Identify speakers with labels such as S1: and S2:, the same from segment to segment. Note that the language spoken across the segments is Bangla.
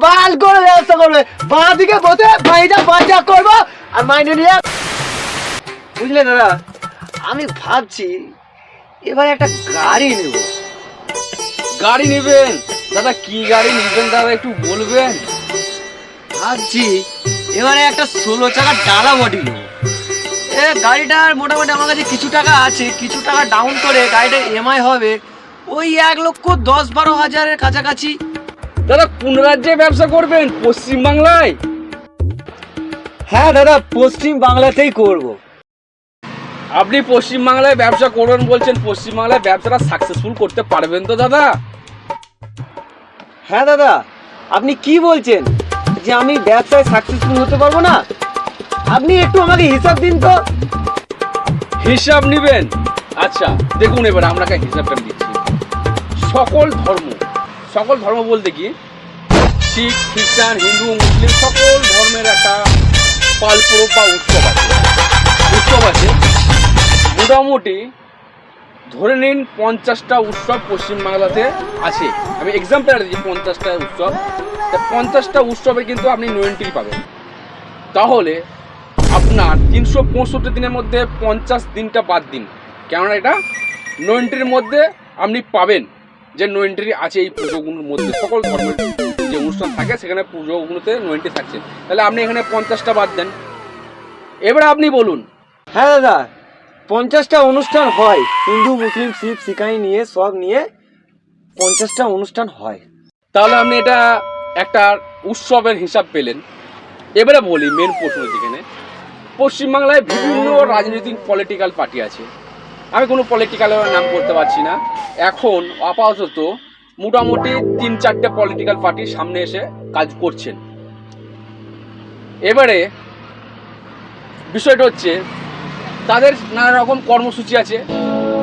S1: বাল করে ব্যবসা করবে, বাঁ দিকে বসে ভাইটা বাজা করবো আর মাইনে নিয়ে। বুঝলে দাদা, আমি ভাবছি এবার একটা গাড়ি নেব।
S2: গাড়ি নেবেন দাদা? কি গাড়ি নেবেন দাদা একটু বলবেন?
S1: ভাবছি এবারে একটা 16 চাকার ডালা বডি নেব। গাড়িটার মোটামুটি আমার কাছে কিছু টাকা আছে, কিছু টাকা ডাউন করে গাড়িটা EMI হবে ওই 1,10,12,000-এর কাছাকাছি।
S2: দাদা কোন রাজ্যে ব্যবসা করবেন? পশ্চিম বাংলায়?
S1: হ্যাঁ দাদা, পশ্চিম বাংলাতেই করব।
S2: আপনি পশ্চিম বাংলায় ব্যবসা করবেন বলছেন, পশ্চিম বাংলায় ব্যবসাটা সাকসেসফুল করতে পারবেন তো দাদা?
S1: হ্যাঁ দাদা, আপনি কি বলছেন যে আমি ব্যবসায় সাকসেসফুল হতে পারবো না? আপনি একটু আমাকে হিসাব দিন তো।
S2: হিসাব নেবেন? আচ্ছা দেখুন, এবার আপনাকে হিসাবটা দিচ্ছি। সকল ধর্ম বলতে কি শিখ, খ্রিস্টান, হিন্দু, মুসলিম সকল ধর্মের একটা পালপরব বা উৎসব আছে। মোটামুটি ধরে নিন 50টা উৎসব পশ্চিমবাংলাতে আছে। আমি এক্সাম্পল দিচ্ছি 50টা উৎসব। 50টা উৎসবে কিন্তু আপনি নো এন্ট্রি পাবেন। তাহলে আপনার 365 দিনের মধ্যে 50 দিনটা বাদ দিন, কেননা এটা নো এন্ট্রির মধ্যে আপনি পাবেন যে নো এন্ট্রি আছে এই পুজোগুলোর মধ্যে। সকল ধর্মের যে অনুষ্ঠান থাকে সেখানে পুজোগুলোতে নো এন্ট্রি থাকছে। তাহলে আপনি এখানে 50টা বাদ দেন। এবার আপনি বলুন।
S1: হ্যাঁ দাদা, 50টা অনুষ্ঠান হয়, হিন্দু, মুসলিম, শিখ, শিখাই নিয়ে সব নিয়ে 50টা অনুষ্ঠান হয়।
S2: তাহলে আপনি এটা একটা উৎসবের হিসাব পেলেন। এবারে বলি মেন প্রশ্ন যেখানে, পশ্চিমবাংলায় বিভিন্ন রাজনৈতিক পলিটিক্যাল পার্টি আছে। আমি কোনো পলিটিক্যালের নাম করতে পারছি না। এখন আপাতত মোটামুটি 3-4টে পলিটিক্যাল পার্টি সামনে এসে কাজ করছেন। এবারে বিষয়টা হচ্ছে তাদের নানা রকম কর্মসূচি আছে।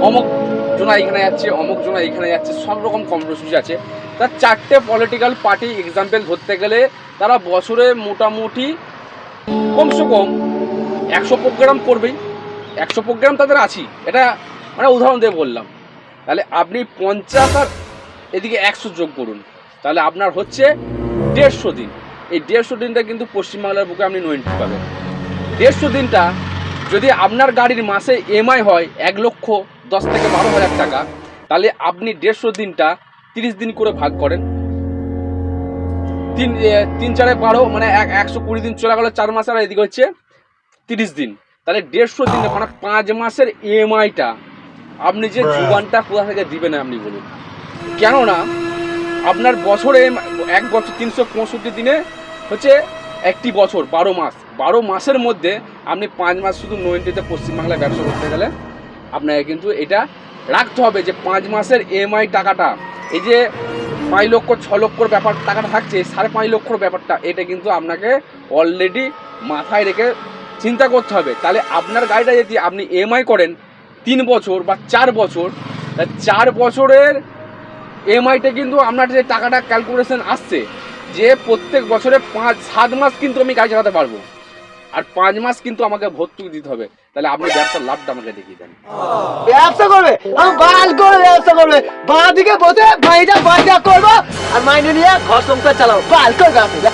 S2: অমুক জনা এখানে যাচ্ছে, অমুক জনা এখানে যাচ্ছে, সব রকম কর্মসূচি আছে। তার 4টে পলিটিক্যাল পার্টি এক্সাম্পল ধরতে গেলে তারা বছরে মোটামুটি কমসে কম 100 প্রোগ্রাম করবেই। 100 প্রোগ্রাম তাদের আছেই, এটা মানে উদাহরণ দিয়ে বললাম। তাহলে আপনি 50 আর এদিকে 100 যোগ করুন, তাহলে আপনার হচ্ছে 150 দিন। এই 150 দিনটা কিন্তু পশ্চিমবাংলার বুকে আপনি নো এন্ট্রি পাবেন। 150 দিনটা যদি আপনার গাড়ির মাসে EMI হয় 1,10,000 থেকে 12,000 টাকা, তাহলে আপনি 150 দিনটা 30 দিন করে ভাগ করেন। 3-4-12 মানে 120 দিন চলে গেল 4 মাস, আর এদিকে হচ্ছে 30 দিন। তাহলে 150 দিন মানে 5 মাসের EMIটা আপনি যে জুগানটা কোথা থেকে দিবেন আপনি বলুন? কেননা আপনার বছরে 1 বছর 365 দিনে হচ্ছে একটি বছর 12 মাস। 12 মাসের মধ্যে আপনি 5 মাস শুধু নো এন্ট্রিতে পশ্চিমবাংলায় ব্যবসা করতে গেলে আপনাকে কিন্তু এটা রাখতে হবে যে 5 মাসের EMI টাকাটা, এই যে 5 লক্ষ 6 লক্ষর ব্যাপার টাকাটা থাকছে, 5.5 লক্ষর ব্যাপারটা, এটা কিন্তু আপনাকে অলরেডি মাথায় রেখে চিন্তা করতে হবে। তাহলে আপনার গাড়িটা যদি আপনি EMI করেন 3 বছর বা 4 বছর, 4 বছরের EMIটা কিন্তু আপনার যে টাকাটা ক্যালকুলেশন আসছে যে প্রত্যেক বছরে 5-7 মাস কিন্তু আমি গাড়ি চালাতে পারবো, আর 5 মাস কিন্তু আমাকে ভর্তুকি দিতে হবে। তাহলে আপনি ব্যবসার লাভটা আমাকে দেখিয়ে দেন।
S1: ব্যবসা করবে, আমি বাল করে ব্যবসা করবে, বাঁ দিকে বসে ভাইটা বাজা করবো আর মাইনে নিয়ে ঘর সংসার চালাবো। বাল করে ব্যবসা।